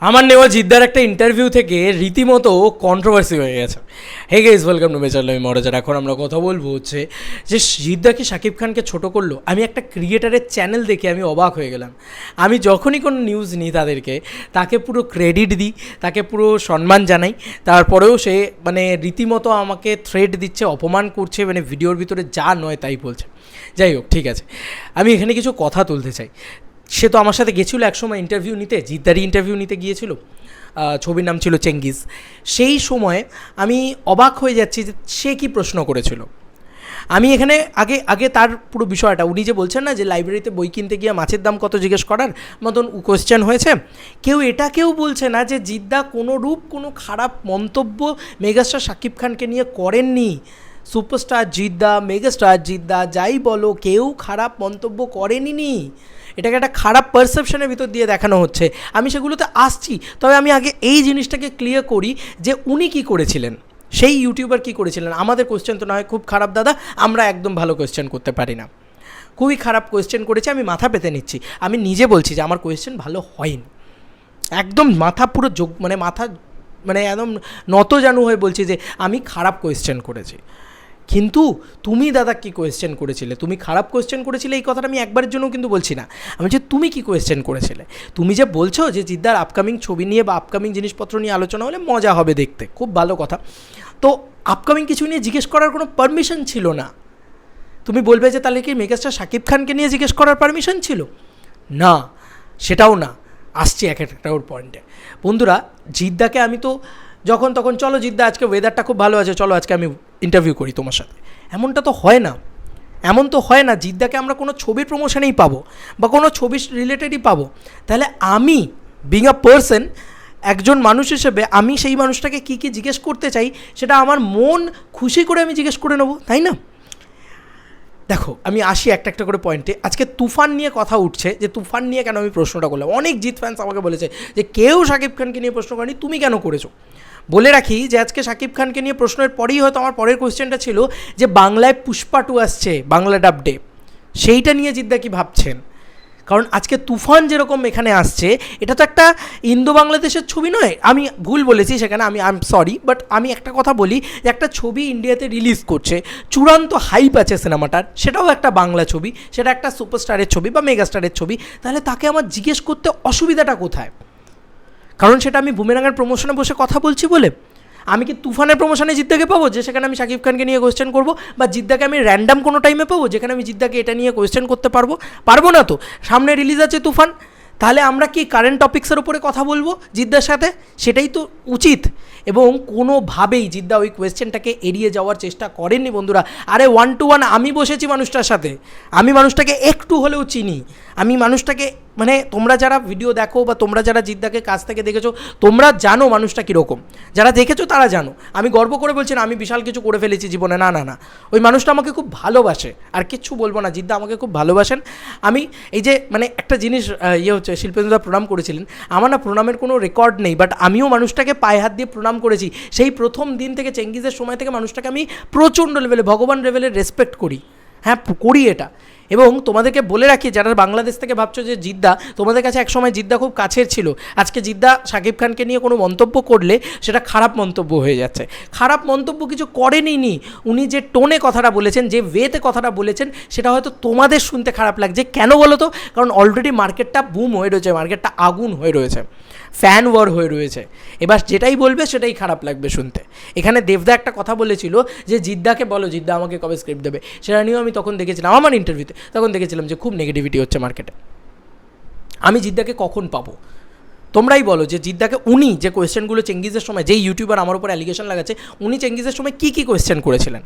আমার নেওয়া জিদ্দার একটা ইন্টারভিউ থেকে রীতিমতো কন্ট্রোভার্সি হয়ে গেছে। Hey guys, welcome to my channel. আমি মহারাজার। এখন আমরা কথা বলবো হচ্ছে যে জিদ্দা কি শাকিব খানকে ছোটো করলো। আমি একটা ক্রিয়েটারের চ্যানেল দেখে আমি অবাক হয়ে গেলাম। আমি যখনই কোনো নিউজ নিই তাকে পুরো ক্রেডিট দিই, তাকে পুরো সম্মান জানাই, তারপরেও সে মানে রীতিমতো আমাকে থ্রেট দিচ্ছে, অপমান করছে, মানে ভিডিওর ভিতরে যা নয় তাই বলছে। যাই হোক, ঠিক আছে, আমি এখানে কিছু কথা তুলতে চাই। সে তো আমার সাথে গেছিলো একসময় ইন্টারভিউ নিতে, জিদ্দারই ইন্টারভিউ নিতে গিয়েছিল। ছবির নাম ছিল চেঙ্গিজ। সেই সময় আমি অবাক হয়ে যাচ্ছি যে সে কী প্রশ্ন করেছিল। আমি এখানে আগে তার পুরো বিষয়টা, উনি যে বলছেন না যে লাইব্রেরিতে বই কিনতে গিয়ে মাছের দাম কত জিজ্ঞেস করার মতন কোয়েশ্চেন হয়েছে, কেউ বলছে না যে জিদ্দা কোনো খারাপ মন্তব্য মেগাস্টার শাকিব খানকে নিয়ে করেননি। সুপারস্টার জিদ্দা, মেগাস্টার জিদ্দা, যাই বলো, কেউ খারাপ মন্তব্য করেনি। এটাকে একটা খারাপ পারসেপশনের ভিতর দিয়ে দেখানো হচ্ছে। আমি সেগুলোতে আসছি, তবে আমি আগে এই জিনিসটাকে ক্লিয়ার করি যে উনি কী করেছিলেন, সেই ইউটিউবার কী করেছিলেন। আমাদের কোয়েশ্চেন তো নয় খুব খারাপ দাদা, আমরা একদম ভালো কোয়েশ্চেন করতে পারি না, খুবই খারাপ কোয়েশ্চেন করেছে। আমি মাথা পেতে নিচ্ছি, আমি নিজে বলছি যে আমার কোয়েশ্চেন ভালো হয়নি, একদম মাথা পুরো মাথা একদম নত জানু হয়ে বলছি যে আমি খারাপ কোয়েশ্চেন করেছি। কিন্তু তুমি দাদা কী কোয়েশ্চেন করেছিলে, তুমি খারাপ কোয়েশ্চেন করেছিলে এই কথাটা আমি একবারের জন্য কিন্তু বলছি না। আমি যে তুমি কী কোয়েশ্চেন করেছিলে, তুমি যে বলছো যে জিদ্দার আপকামিং ছবি নিয়ে বা আপকামিং জিনিসপত্র নিয়ে আলোচনা হলে মজা হবে দেখতে, খুব ভালো কথা। তো আপকামিং কিছু নিয়ে জিজ্ঞেস করার কোনো পারমিশন ছিল না। তুমি বলবে যে তাহলে কি মেগাস্টার শাকিব খানকে নিয়ে জিজ্ঞেস করার পারমিশন ছিল? না, সেটাও না। আসছি একটা ওর পয়েন্টে। বন্ধুরা, জিদ্দাকে আমি তো যখন তখন, চলো জিদ্দা আজকে ওয়েদারটা খুব ভালো আছে, চলো আজকে আমি ইন্টারভিউ করি তোমার সাথে, এমনটা তো হয় না। এমন তো হয় না জিদ্দাকে আমরা কোনো ছবির প্রমোশনেই পাবো বা কোনো ছবি রিলেটেডই পাবো। তাহলে আমি বিং আ পার্সন, একজন মানুষ হিসেবে আমি সেই মানুষটাকে কী কী জিজ্ঞেস করতে চাই সেটা আমার মন খুশি করে আমি জিজ্ঞেস করে নেবো, তাই না? দেখো, আমি আসি একটা করে পয়েন্টে। আজকে তুফান নিয়ে কথা উঠছে, যে তুফান নিয়ে কেন আমি প্রশ্নটা করলাম। অনেক জিৎ ফ্যান্স আমাকে বলেছে যে কেউ শাকিব খানকে নিয়ে প্রশ্ন করেনি, তুমি কেন করেছো। বলে রাখি যে আজকে শাকিব খানকে নিয়ে প্রশ্নের পরেই হয়তো আমার পরের কোয়েশ্চেনটা ছিল যে বাংলায় পুষ্পা 2 আসছে, বাংলা ডাবডে, সেইটা নিয়ে জিদ্দা কি ভাবছেন। কারণ আজকে তুফান যেরকম এখানে আসছে, এটা তো একটা ইন্দো বাংলাদেশের ছবি নয়। আমি ভুল বলেছি সেখানে, আই এম সরি, বাট আমি একটা কথা বলি যে একটা ছবি ইন্ডিয়াতে রিলিজ করছে, চূড়ান্ত হাইপ আছে সিনেমাটার, সেটাও একটা বাংলা ছবি, সেটা একটা সুপারস্টারের ছবি বা মেগাস্টারের ছবি, তাহলে তাকে আমার জিজ্ঞেস করতে অসুবিধাটা কোথায়? কারণ সেটা আমি বুমেরাঙের প্রমোশনে বসে কথা বলছি বলে। আমি কি তুফানের প্রমোশনে জিদ্দাকে পাবো যে সেখানে আমি শাকিব খানকে নিয়ে কোয়েশ্চেন করবো, বা জিদ্দাকে আমি র্যান্ডাম কোনো টাইমে পাবো যেখানে আমি জিদ্দাকে এটা নিয়ে কোয়েশ্চেন করতে পারবো না তো। সামনে রিলিজ আছে তুফান, তাহলে আমরা কি কারেন্ট টপিক্সের উপরে কথা বলবো জিদ্দার সাথে? সেটাই তো উচিত। এবং কোনোভাবেই জিদ্দা ওই কোয়েশ্চেনটাকে এড়িয়ে যাওয়ার চেষ্টা করেননি। বন্ধুরা, আরে 1 to 1 আমি বসেছি মানুষটার সাথে, আমি মানুষটাকে একটু হলেও চিনি, আমি মানুষটাকে মানে তোমরা যারা ভিডিও দেখো বা তোমরা যারা জিদ্দাকে কাছ থেকে দেখেছো, তোমরা জানো মানুষটা কীরকম। যারা দেখেছো তারা জানো। আমি গর্ব করে বলছি না আমি বিশাল কিছু করে ফেলেছি জীবনে, না, ওই মানুষটা আমাকে খুব ভালোবাসে, আর কিচ্ছু বলবো না, জিদ্দা আমাকে খুব ভালোবাসেন। আমি এই যে মানে একটা জিনিস হচ্ছে, শিল্পেন্দুদা প্রণাম করেছিলেন, আমার না প্রণামের কোনো রেকর্ড নেই, বাট আমিও মানুষটাকে পায়ে হাত দিয়ে প্রণাম করেছি। সেই প্রথম দিন থেকে, চেঙ্গিজের সময় থেকে মানুষটাকে আমি প্রচণ্ড লেভেলে, ভগবান লেভেলের রেসপেক্ট করি। হ্যাঁ, করি এটা। এবং তোমাদেরকে বলে রাখি, যারা বাংলাদেশ থেকে ভাবছো যে জিদ্দা, তোমাদের কাছে একসময় জিদ্দা খুব কাছের ছিল, আজকে জিদ্দা শাকিব খানকে নিয়ে কোনো মন্তব্য করলে সেটা খারাপ মন্তব্য হয়ে যাচ্ছে। খারাপ মন্তব্য কিছু করেনি উনি, যে টোনে কথাটা বলেছেন, যে ওয়েতে কথাটা বলেছেন, সেটা হয়তো তোমাদের শুনতে খারাপ লাগছে। কেন বলো তো? কারণ অলরেডি মার্কেটটা বুম হয়ে রয়েছে, মার্কেটটা আগুন হয়ে রয়েছে, ফ্যান ওয়ার হয়ে রয়েছে। এবার যেটাই বলবে সেটাই খারাপ লাগবে শুনতে। এখানে দেবদা একটা কথা বলেছিল যে জিদ্দাকে বলো, জিদ্দা আমাকে কবে স্ক্রিপ্ট দেবে, সেটা নিয়েও আমি তখন দেখেছিলাম আমার ইন্টারভিউতে, তখন দেখেছিলাম যে খুব নেগেটিভিটি হচ্ছে মার্কেটে। আমি জিদ্দাকে কখন পাবো? তোমরাই বলো যে জিদ্দাকে, উনি যে কোয়েশ্চেনগুলো চেঙ্গিজের সময়, যেই ইউটিউবার আমার উপর অ্যালিগেশন লাগাচ্ছে, উনি চেঙ্গিজের সময় কী কোয়েশ্চেন করেছিলেন?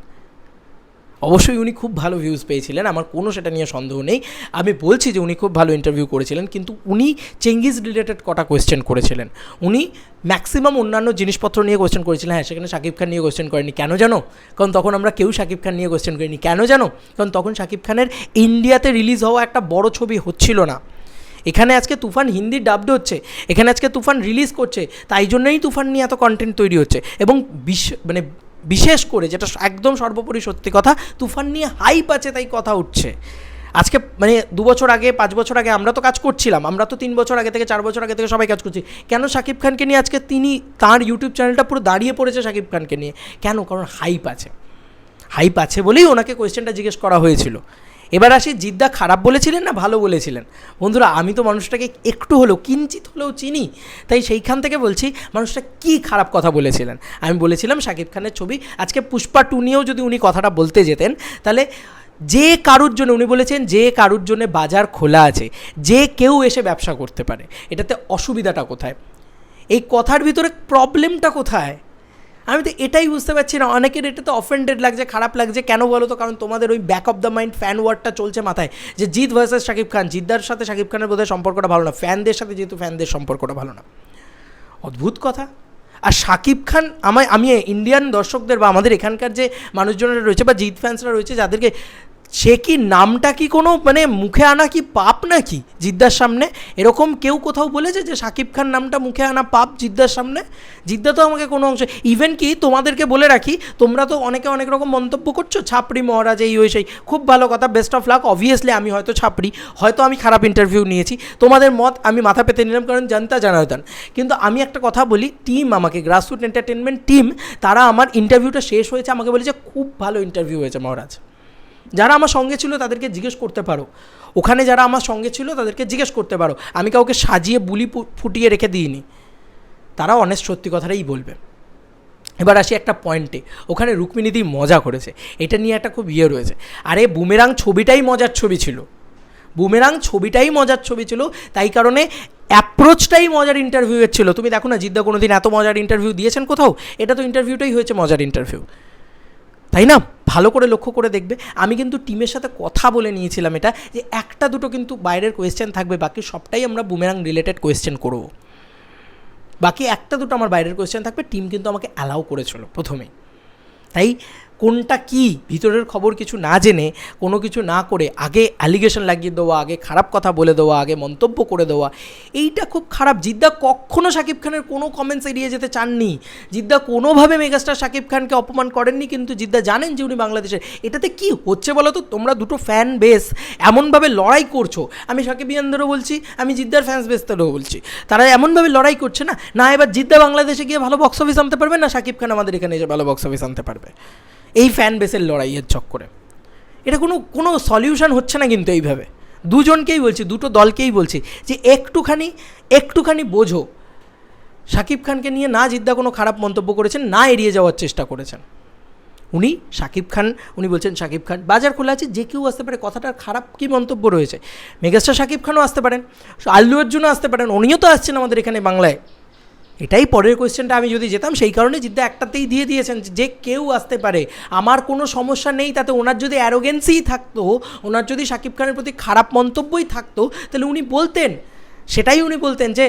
অবশ্যই উনি খুব ভালো ভিউজ পেয়েছিলেন, আমার কোনো সেটা নিয়ে সন্দেহ নেই। আমি বলছি যে উনি খুব ভালো ইন্টারভিউ করেছিলেন, কিন্তু উনি চেঙ্গিজ রিলেটেড কটা কোয়েশ্চেন করেছিলেন। উনি ম্যাক্সিমাম অন্যান্য জিনিসপত্র নিয়ে কোয়েশ্চেন করেছিলেন। হ্যাঁ, সেখানে শাকিব খান নিয়ে কোয়েশ্চেন করেনি। কেন জানো? কারণ তখন আমরা কেউ শাকিব খান নিয়ে কোয়েশ্চেন করিনি। কেন জানো? কারণ তখন শাকিব খানের ইন্ডিয়াতে রিলিজ হওয়া একটা বড় ছবি হচ্ছিল না। এখানে আজকে তুফান হিন্দি ডাবড হচ্ছে, এখানে আজকে তুফান রিলিজ করছে, তাই জন্যই তুফান নিয়ে এত কন্টেন্ট তৈরি হচ্ছে। এবং বিশেষ করে যেটা একদম সর্বোপরি সত্যি কথা, তুফান নিয়ে হাইপ আছে তাই কথা উঠছে। আজকে মানে 2 বছর আগে 5 বছর আগে আমরা তো কাজ করছিলাম, আমরা তো 3 বছর আগে থেকে 4 বছর আগে থেকে সবাই কাজ করছি। কেন শাকিব খানকে নিয়ে আজকে তার ইউটিউব চ্যানেলটা পুরো দাঁড়িয়ে পড়েছে শাকিব খানকে নিয়ে? কেন? কারণ হাইপ আছে বলেই ওনাকে কোয়েশ্চেনটা জিজ্ঞেস করা হয়েছিল। এবার আসি, জিদ্দা খারাপ বলেছিলেন না ভালো বলেছিলেন? বন্ধুরা, আমি তো মানুষটাকে একটু হলেও কিঞ্চিত হলেও চিনি, তাই সেইখান থেকে বলছি মানুষটা কি খারাপ কথা বলেছিলেন। আমি বলেছিলাম শাকিব খানের ছবি, আজকে পুষ্পা 2 নিয়েও যদি উনি কথাটা বলতে যেতেন, তাহলে যে কারুর জন্য, উনি বলেছেন যে কারুর জন্য বাজার খোলা আছে, যে কেউ এসে ব্যবসা করতে পারে, এটাতে অসুবিধাটা কোথায়? এই কথার ভিতরে প্রবলেমটা কোথায়? আমি তো এটাই বুঝতে পারছি না। অনেকের এটা তো অফেন্ডেড লাগছে, খারাপ লাগছে। কেন বলো তো? কারণ তোমাদের ওই back of the mind fan ওয়ার্ডটা চলছে মাথায়, যে জিৎ ভার্সেস শাকিব খান, জিদ্দার সাথে শাকিব খানের বোধহয় সম্পর্কটা ভালো না, ফ্যানদের সাথে যেহেতু ফ্যানদের সম্পর্কটা ভালো না। অদ্ভুত কথা। আর শাকিব খান, আমি ইন্ডিয়ান দর্শকদের বা আমাদের এখানকার যে মানুষজনেরা রয়েছে বা জিৎ ফ্যান্সরা রয়েছে, যাদেরকে, সে কি নামটা কি কোনো মানে মুখে আনা কি পাপ নাকি জিদ্দার সামনে? এরকম কেউ কোথাও বলেছে যে শাকিব খান নামটা মুখে আনা পাপ জিদ্দার সামনে? জিদ্দা তো আমাকে কোনো অংশে, ইভেন কি তোমাদেরকে বলে রাখি, তোমরা তো অনেকে অনেক রকম মন্তব্য করছো, ছাপড়ি মহারাজ এই ওই সেই, খুব ভালো কথা, বেস্ট অফ লাক। অবভিয়াসলি আমি হয়তো ছাপড়ি, হয়তো আমি খারাপ ইন্টারভিউ নিয়েছি, তোমাদের মত আমি মাথা পেতে নিলাম, কারণ জানতা জানাতাম। কিন্তু আমি একটা কথা বলি, টিম আমাকে, গ্রাসরুট এন্টারটেনমেন্ট টিম, তারা আমার ইন্টারভিউটা শেষ হয়েছে আমাকে বলেছে খুব ভালো ইন্টারভিউ হয়েছে মহারাজ। যারা আমার সঙ্গে ছিল তাদেরকে জিজ্ঞেস করতে পারো, ওখানে যারা আমার সঙ্গে ছিল তাদেরকে জিজ্ঞেস করতে পারো, আমি কাউকে সাজিয়ে বুলি ফুটিয়ে রেখে দিইনি, তারা অনেস্ট সত্যি কথাটাই বলবে। এবার আসি একটা পয়েন্টে, ওখানে রুক্মিণীদি মজা করেছে, এটা নিয়ে একটা খুব ইয়ে রয়েছে। আরে বুমেরাং ছবিটাই মজার ছবি ছিল, বুমেরাং ছবিটাই মজার ছবি ছিল, তাই কারণে অ্যাপ্রোচটাই মজার ইন্টারভিউয়ের ছিল। তুমি দেখো না, জিদ্দা কোনো দিন এত মজার ইন্টারভিউ দিয়েছেন কোথাও? এটা তো ইন্টারভিউটাই হয়েছে মজার ইন্টারভিউ, তাই না? ভালো করে লক্ষ্য করে দেখবে। আমি কিন্তু টিমের সাথে কথা বলে নিয়েছিলাম এটা, যে একটা দুটো কিন্তু বাইরের কোয়েশ্চেন থাকবে, বাকি সবটাই আমরা বুমেরাং রিলেটেড কোয়েশ্চেন করবো। বাকি একটা দুটো আমার বাইরের কোয়েশ্চেন থাকবে, টিম কিন্তু আমাকে অ্যালাউ করেছিল প্রথমেই। তাই কোনটা কি ভিতরের খবর কিছু না জেনে, কোনো কিছু না করে আগে অ্যালিগেশন লাগিয়ে দেওয়া, আগে খারাপ কথা বলে দেওয়া, আগে মন্তব্য করে দেওয়া, এইটা খুব খারাপ। জিদ্দা কখনও শাকিব খানের কোনো কমেন্টস এড়িয়ে যেতে চাননি, জিদ্দা কোনোভাবে মেগাস্টার শাকিব খানকে অপমান করেননি, কিন্তু জিদ্দা জানেন যে উনি বাংলাদেশের। এটাতে কি হচ্ছে বলো তো? তোমরা দুটো ফ্যান বেস এমনভাবে লড়াই করছো, আমি শাকিবিয়ানদেরও বলছি, আমি জিদ্দার ফ্যান্স বেসদেরও বলছি, তারা এমনভাবে লড়াই করছে না, না এবার জিদ্দা বাংলাদেশে গিয়ে ভালো বক্স অফিস আনতে পারবে, না শাকিব খান আমাদের এখানে এসে ভালো বক্স অফিস আনতে পারবে, এই ফ্যান বেসের লড়াইয়ের চক্করে। এটা কোনো সলিউশন হচ্ছে না কিন্তু এইভাবে। দুজনকেই বলছি, দুটো দলকেই বলছি যে একটুখানি বোঝো। শাকিব খানকে নিয়ে না জিদ্দা কোনো খারাপ মন্তব্য করেছেন, না এড়িয়ে যাওয়ার চেষ্টা করেছেন। উনি বলছেন শাকিব খান বাজার খোলা আছে, যে কেউ আসতে পারে, কথাটার খারাপ কী মন্তব্য রয়েছে? মেগাস্টার শাকিব খানও আসতে পারেন, আল্লু অর্জুনও আসতে পারেন, উনিও তো আসছেন আমাদের এখানে বাংলায়। এটাই পরের কোয়েশ্চেনটা আমি যদি যেতাম, সেই কারণে জিদ্দা একটাতেই দিয়ে দিয়েছেন যে কেউ আসতে পারে, আমার কোনো সমস্যা নেই তাতে। ওনার যদি অ্যারোগেন্সিই থাকতো, ওনার যদি শাকিব খানের প্রতি খারাপ মন্তব্যই থাকতো, তাহলে উনি বলতেন, সেটাই উনি বলতেন যে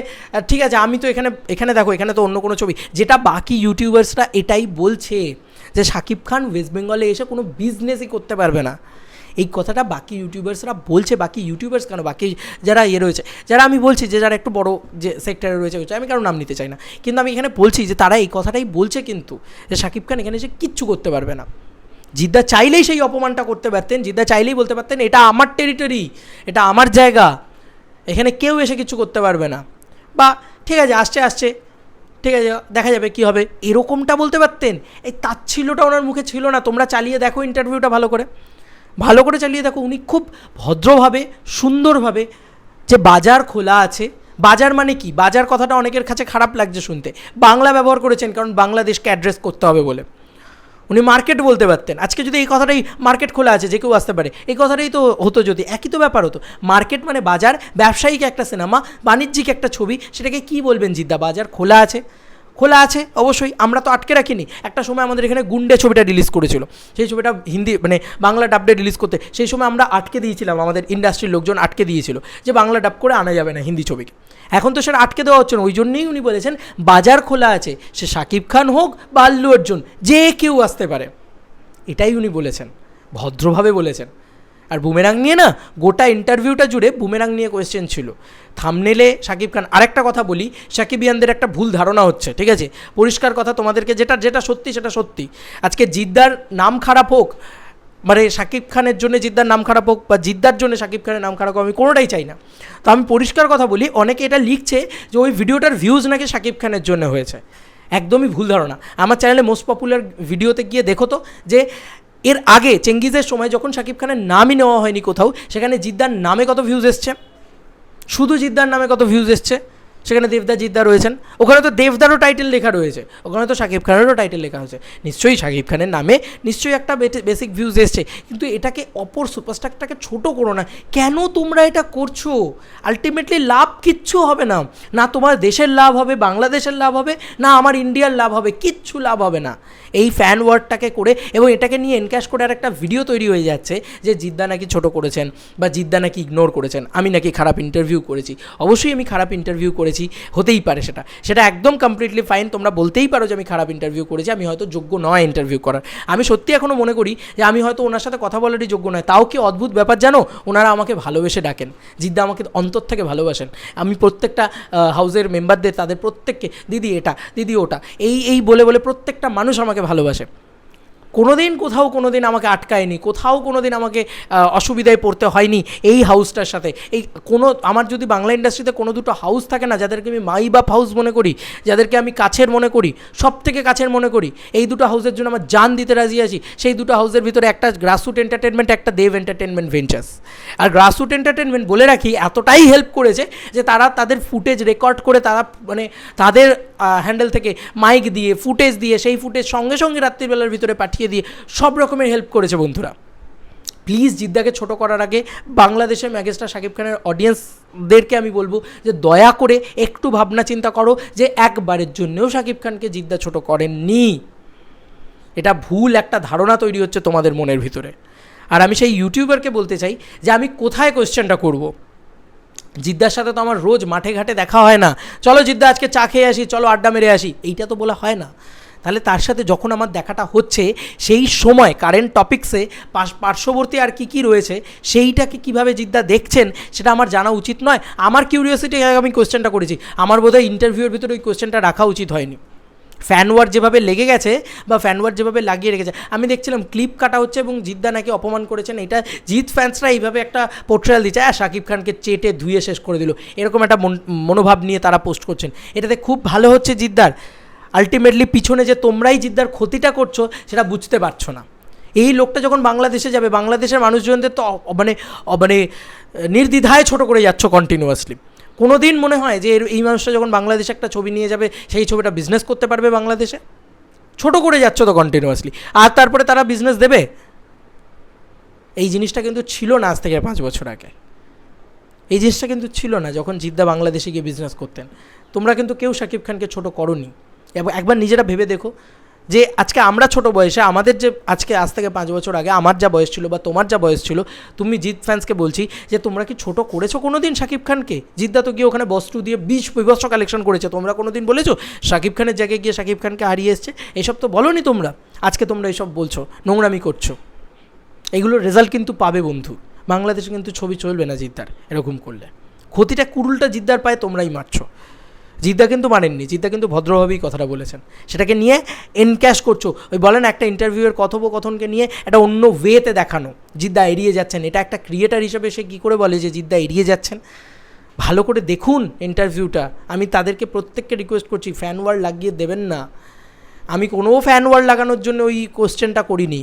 ঠিক আছে, আমি তো এখানে দেখো, এখানে তো অন্য কোনো ছবি, যেটা বাকি ইউটিউবার্সরা এটাই বলছে যে শাকিব খান ওয়েস্ট বেঙ্গলে এসে কোনো বিজনেসই করতে পারবে না। এই কথাটা বাকি ইউটিউবার্সরা বলছে। বাকি ইউটিউবার্স কেন, বাকি যারা রয়েছে, যারা আমি বলছি যে যারা একটু বড় যে সেক্টরে রয়েছে, আমি কারো নাম নিতে চাই না, কিন্তু আমি এখানে বলছি যে তারা এই কথাটাই বলছে কিন্তু, যে শাকিব খান এখানে এসে কিচ্ছু করতে পারবে না। জিদ্দা চাইলেই সেই অপমানটা করতে পারতেন, জিদ্দা চাইলেই বলতে পারতেন এটা আমার টেরিটরি, এটা আমার জায়গা, এখানে কেউ এসে কিছু করতে পারবে না, বা ঠিক আছে আসছে ঠিক আছে দেখা যাবে কী হবে, এরকমটা বলতে পারতেন। এই তাচ্ছিল্যটা ওনার মুখে ছিল না। তোমরা চালিয়ে দেখো ইন্টারভিউটা ভালো করে চালিয়ে দেখো। উনি খুব ভদ্রভাবে, সুন্দরভাবে, যে বাজার খোলা আছে, বাজার মানে কি, বাজার কথাটা অনেকের কাছে খারাপ লাগছে শুনতে, বাংলা ব্যবহার করেছেন, কারণ বাংলাদেশকে অ্যাড্রেস করতে হবে বলে। উনি মার্কেট বলতে পারতেন। আজকে যদি এই কথাটাই, মার্কেট খোলা আছে যে কেউ আসতে পারে, এই কথাটাই তো হতো, যদি একই তো ব্যাপার হতো। মার্কেট মানে বাজার, ব্যবসায়িক একটা সিনেমা, বাণিজ্যিক একটা ছবি, সেটাকে কি বলবেন জিদ্দা? বাজার খোলা আছে অবশ্যই। আমরা তো আটকে রাখিনি। একটা সময় আমাদের এখানে গুন্ডে ছবিটা রিলিজ করেছিল, সেই ছবিটা হিন্দি মানে বাংলা ডাবডে রিলিজ করতে, সেই সময় আমরা আটকে দিয়েছিলাম, আমাদের ইন্ডাস্ট্রির লোকজন আটকে দিয়েছিল যে বাংলা ডাব করে আনা যাবে না হিন্দি ছবিকে। এখন তো সেটা আটকে দেওয়া হচ্ছে না, ওই জন্যই উনি বলেছেন বাজার খোলা আছে, সে শাকিব খান হোক বা আল্লু অর্জুন, যে কেউ আসতে পারে, এটাই উনি বলেছেন, ভদ্রভাবে বলেছেন। আর বুমেরাং নিয়ে না, গোটা ইন্টারভিউটা জুড়ে বুমেরাং নিয়ে কোয়েশ্চেন ছিল। থামনেলে শাকিব খান, আরেকটা কথা বলি, শাকিবিয়ানদের একটা ভুল ধারণা হচ্ছে, ঠিক আছে, পরিষ্কার কথা তোমাদেরকে, যেটা সত্যি সেটা সত্যি। আজকে জিদ্দার নাম খারাপ হোক, মানে শাকিব খানের জন্য জিদ্দার নাম খারাপ হোক বা জিদ্দার জন্য শাকিব খানের নাম খারাপ হোক, আমি কোনোটাই চাই না। তো আমি পরিষ্কার কথা বলি, অনেকে এটা লিখছে যে ওই ভিডিওটার ভিউজ নাকি শাকিব খানের জন্য হয়েছে। একদমই ভুল ধারণা। আমার চ্যানেলে মোস্ট পপুলার ভিডিওতে গিয়ে দেখো তো যে এর আগে চেঙ্গিজের সময় যখন শাকিব খানের নামই নেওয়া হয়নি কোথাও, সেখানে জিদ্দার নামে কত ভিউজ এসছে, শুধু জিদ্দার নামে কত ভিউজ এসছে। সেখানে দেবদা জিদ্দা রয়েছেন, ওখানে তো দেবদারও টাইটেল লেখা রয়েছে, ওখানে তো শাকিব খানেরও টাইটেল লেখা হয়েছে। নিশ্চয়ই শাকিব খানের নামে নিশ্চয়ই একটা বেসিক ভিউজ এসছে, কিন্তু এটাকে অপর সুপারস্টারটাকে ছোটো করো না। কেন তোমরা এটা করছো? আলটিমেটলি লাভ কিচ্ছু হবে না, না তোমার দেশের লাভ হবে, বাংলাদেশের লাভ হবে, না আমার ইন্ডিয়ার লাভ হবে, কিচ্ছু লাভ হবে না এই ফ্যান ওয়ার্ডটাকে করে। এবং এটাকে নিয়ে এনক্যাশ করে আর একটা ভিডিও তৈরি হয়ে যাচ্ছে যে জিদ্দা নাকি ছোটো করেছেন বা জিদ্দা নাকি ইগনোর করেছেন, আমি নাকি খারাপ ইন্টারভিউ করেছি। অবশ্যই আমি খারাপ ইন্টারভিউ করেছি, হতেই পারে, সেটা একদম কমপ্লিটলি ফাইন। তোমরা বলতেই পারো যে আমি খারাপ ইন্টারভিউ করেছি, আমি হয়তো যোগ্য নয় ইন্টারভিউ করার। আমি সত্যি এখনও মনে করি যে আমি হয়তো ওনার সাথে কথা বলারই যোগ্য নয়। তাও কি অদ্ভুত ব্যাপার জানো, ওনারা আমাকে ভালোবেসে ডাকেন, জিদ্দা আমাকে অন্তর থেকে ভালোবাসেন। আমি প্রত্যেকটা হাউসের মেম্বারদের, তাদের প্রত্যেককে দিদি এটা দিদি ওটা এই বলে বলে প্রত্যেকটা মানুষ আমাকে ভালোবাসে। কোথাও আমাকে আটকায়নি, কোথাও আমাকে অসুবিধায় পড়তে হয়নি এই হাউসটার সাথে। আমার যদি বাংলা ইন্ডাস্ট্রিতে কোনো দুটো হাউস থাকে না, যাদেরকে আমি মাই বাপ হাউস মনে করি, যাদেরকে আমি কাছের মনে করি, সব থেকে কাছের মনে করি, এই দুটো হাউসের জন্য আমার জান দিতে রাজি আছি। সেই দুটো হাউসের ভিতরে একটা গ্রাসরুট এন্টারটেনমেন্ট, একটা দেব এন্টারটেনমেন্ট ভেঞ্চার্স। আর গ্রাসরুট এন্টারটেনমেন্ট বলে রাখি এতটাই হেল্প করেছে যে তারা তাদের ফুটেজ রেকর্ড করে, তারা মানে তাদের হ্যান্ডেল থেকে মাইক দিয়ে ফুটেজ দিয়ে, সেই ফুটেজ সঙ্গে সঙ্গে রাত্রিবেলার ভিতরে পাঠিয়ে দিয়ে সব রকমের হেল্প করেছে। বন্ধুরা, প্লিজ জিদ্দাকে ছোটো করার আগে বাংলাদেশের মেগাস্টার শাকিব খানের অডিয়েন্সদেরকে আমি বলবো যে দয়া করে একটু ভাবনা চিন্তা করো যে একবারের জন্যও শাকিব খানকে জিদ্দা ছোটো করেননি। এটা ভুল একটা ধারণা তৈরি হচ্ছে তোমাদের মনের ভিতরে। আর আমি সেই ইউটিউবারকে বলতে চাই যে আমি কোথায় কোয়েশ্চেনটা করব। জিদ্দার সাথে তো আমার রোজ মাঠে ঘাটে দেখা হয় না, চলো জিদ্দা আজকে চা খেয়ে আসি, চলো আড্ডা মেরে আসি, এইটা তো বলা হয় না। তাহলে তার সাথে যখন আমার দেখাটা হচ্ছে, সেই সময় কারেন্ট টপিক্সে পার্শ্ববর্তী আর কী রয়েছে সেইটাকে কীভাবে জিদ্দা দেখছেন সেটা আমার জানা উচিত নয়? আমার কিউরিওসিটি আমি কোয়েশ্চেনটা করেছি, আমার বোধহয় ইন্টারভিউয়ের ভিতরে ওই কোয়েশ্চেনটা রাখা উচিত হয়নি। ফ্যান ওয়ার যেভাবে লেগে গেছে বা ফ্যান ওয়ার যেভাবে লাগিয়ে রেখেছে, আমি দেখছিলাম ক্লিপ কাটা হচ্ছে এবং জিদ্দা নাকি অপমান করেছেন। এটা জিৎ ফ্যান্সরা এইভাবে একটা পোর্ট্রেয়াল দিচ্ছে, শাকিব খানকে চেটে ধুয়ে শেষ করে দিল, এরকম একটা মনোভাব নিয়ে তারা পোস্ট করছেন। এটাতে খুব ভালো হচ্ছে জিদ্দার। আলটিমেটলি পিছনে যে তোমরাই জিদ্দার ক্ষতিটা করছো সেটা বুঝতে পারছো না। এই লোকটা যখন বাংলাদেশে যাবে, বাংলাদেশের মানুষজনদের তো মানে নির্দ্বিধায় ছোটো করে যাচ্ছ কন্টিনিউয়াসলি। কোনো দিন মনে হয় যে এই মানুষটা যখন বাংলাদেশে একটা ছবি নিয়ে যাবে, সেই ছবিটা বিজনেস করতে পারবে বাংলাদেশে? ছোটো করে যাচ্ছ তো কন্টিনিউয়াসলি, আর তারপরে তারা বিজনেস দেবে? এই জিনিসটা কিন্তু ছিল না আজ থেকে 5 বছর আগে। এই জিনিসটা কিন্তু ছিল না যখন জিদ্দা বাংলাদেশে গিয়ে বিজনেস করতেন। তোমরা কিন্তু কেউ শাকিব খানকে ছোটো করোনি। এবং একবার নিজেরা ভেবে দেখো যে আজকে আমরা ছোটো বয়সে, আমাদের যে আজ থেকে 5 বছর আগে আমার যা বয়স ছিল বা তোমার যা বয়স ছিল, তুমি জিৎ ফ্যান্সকে বলছি যে তোমরা কি ছোটো করেছো কোনো দিন শাকিব খানকে? জিদ্দা তো গিয়ে ওখানে বস্ত্র দিয়ে বিভৎস কালেকশন করেছে, তোমরা কোনো দিন বলেছো শাকিব খানের জায়গায় গিয়ে শাকিব খানকে হারিয়ে এসছে? এসব তো বলোনি তোমরা। আজকে তোমরা এসব বলছো, নোংরামি করছো। এগুলোর রেজাল্ট কিন্তু পাবে বন্ধু। বাংলাদেশে কিন্তু ছবি চলবে না জিদ্দার এরকম করলে। ক্ষতিটা কুড়ুলটা জিদ্দার পায়ে তোমরাই মারছো। জিদ্দা কিন্তু মানেননি, জিদ্দা কিন্তু ভদ্রভাবেই কথাটা বলেছেন, সেটাকে নিয়ে এনক্যাশ করছো। ওই বলেন একটা ইন্টারভিউয়ের কথোপকথনকে নিয়ে একটা অন্য ওয়েতে দেখানো, জিদ্দা এড়িয়ে যাচ্ছেন। এটা একটা ক্রিয়েটার হিসেবে সে কী করে বলে যে জিদ্দা এড়িয়ে যাচ্ছেন? ভালো করে দেখুন ইন্টারভিউটা। আমি তাদেরকে প্রত্যেককে রিকোয়েস্ট করছি, ফ্যান ওয়ার লাগিয়ে দেবেন না। আমি কোনো ফ্যান ওয়ার লাগানোর জন্য ওই কোশ্চেনটা করিনি।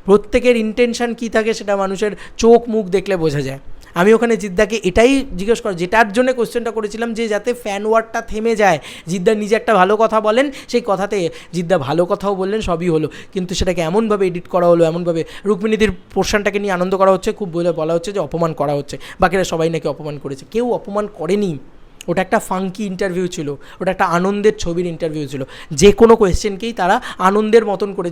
প্রত্যেকের ইন্টেনশন কী থাকে সেটা মানুষের চোখ মুখ দেখলে বোঝা যায়। আমি ওখানে জিদ্দাকে এটাই জিজ্ঞেস করি, যেটার জন্য কোশ্চেনটা করেছিলাম, যে যাতে ফ্যান ওয়ার্ডটা থেমে যায়। জিদ্দা নিজে একটা ভালো কথা বলেন, সেই কথাতে জিদ্দা ভালো কথাও বললেন, সবই হলো, কিন্তু সেটাকে এমনভাবে এডিট করা হলো, এমনভাবে রুক্মিণীদের পোর্শনটাকে নিয়ে আনন্দ করা হচ্ছে, খুব বলা হচ্ছে যে অপমান করা হচ্ছে, বাকিরা সবাই নাকি অপমান করেছে। কেউ অপমান করেনি। ওটা একটা ফাঙ্কি ইন্টারভিউ ছিল, ওটা একটা আনন্দের ছবির ইন্টারভিউ ছিল। যে কোনো কোয়েশ্চেনকেই তারা আনন্দের মতন করে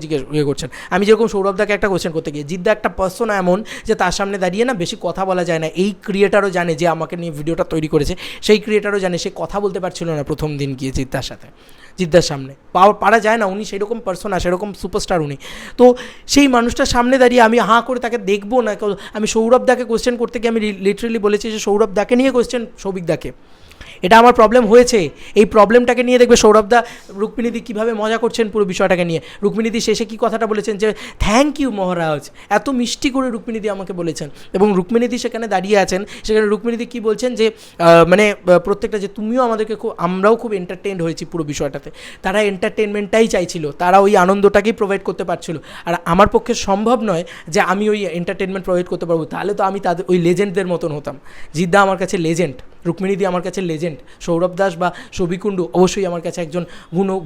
করছেন। আমি যেরকম সৌরভদাকে একটা কোয়েশ্চেন করতে গিয়ে, জিদ্দা একটা পার্সন এমন যে তার সামনে দাঁড়িয়ে না বেশি কথা বলা যায় না। এই ক্রিয়েটারও জানে যে আমাকে নিয়ে ভিডিওটা তৈরি করেছে, সেই ক্রিয়েটারও জানে সে কথা বলতে পারছিল না প্রথম দিন গিয়ে জিদ্দার সামনে পারা যায় না। উনি সেরকম পার্সোনা, সেরকম সুপারস্টার উনি। তো সেই মানুষটার সামনে দাঁড়িয়ে আমি হাঁ করে তাকে দেখবো না। আমি সৌরভদাকে কোয়েশ্চেন করতে গিয়ে আমি লিটারেলি বলেছি যে সৌরভদাকে নিয়ে কোয়েশ্চেন সৌভিকদাকে। এটা আমার প্রবলেম হয়েছে। এই প্রবলেমটাকে নিয়ে দেখবে সৌরভদা রুক্মিণীদি কীভাবে মজা করছেন পুরো বিষয়টাকে নিয়ে। রুক্মিণীদি শেষে কী কথাটা বলেছেন যে থ্যাংক ইউ মহারাজ, এত মিষ্টি করে রুক্মিণীদি আমাকে বলেছেন। এবং রুক্মিণীদি সেখানে দাঁড়িয়ে আছেন, সেখানে রুক্মিণীদি কী বলছেন যে মানে প্রত্যেকটা যে তুমিও আমাদেরকে আমরাও খুব এন্টারটেইনড হয়েছি পুরো বিষয়টাতে। তারা এন্টারটেনমেন্টটাই চাইছিল, তারা ওই আনন্দটাকেই প্রোভাইড করতে পারছিল। আর আমার পক্ষে সম্ভব নয় যে আমি ওই এন্টারটেনমেন্ট প্রোভাইড করতে পারবো, তাহলে তো আমি তাদের ওই লেজেন্ডদের মতন হতাম। জিদ্দা আমার কাছে লেজেন্ড, রুক্মিণীদি আমার কাছে লেজেন্ড, সৌরভ দাস বা সবিকুণ্ডু অবশ্যই আমার কাছে একজন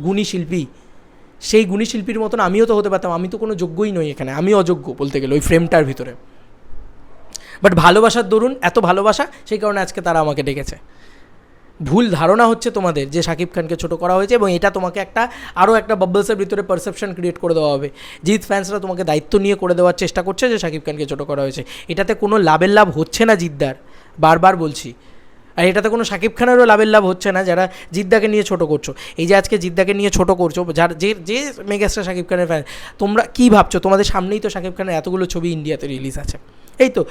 গুণী শিল্পী। সেই গুণী শিল্পীর মতন আমিও তো হতে পারতাম, আমি তো কোনো যোগ্যই নই এখানে, আমি অযোগ্য বলতে গেলে ওই ফ্রেমটার ভিতরে। বাট ভালোবাসার দরুন, এত ভালোবাসা, সেই কারণে আজকে তারা আমাকে ডেকেছে। ভুল ধারণা হচ্ছে তোমাদের যে শাকিব খানকে ছোটো করা হয়েছে, এবং এটা তোমাকে আরও একটা বাবলসের ভিতরে পারসেপশন ক্রিয়েট করে দেওয়া হবে। জিৎ ফ্যান্সরা তোমাকে দায়িত্ব নিয়ে করে দেওয়ার চেষ্টা করছে যে শাকিব খানকে ছোটো করা হয়েছে। এটাতে কোনো লাভের লাভ হচ্ছে না জিদ্দার, বারবার বলছি। আর এটাতে কোনো শাকিব খানেরও লাভের লাভ হচ্ছে না যারা জিদ্দাকে নিয়ে ছোটো করছো। এই যে আজকে জিদ্দাকে নিয়ে ছোটো করছো, যার যে মেগাস্টার শাকিব খানের ফ্যান, তোমরা কী ভাবছো? তোমাদের সামনেই তো শাকিব খানের এতগুলো ছবি ইন্ডিয়াতে রিলিজ আছে। এই তো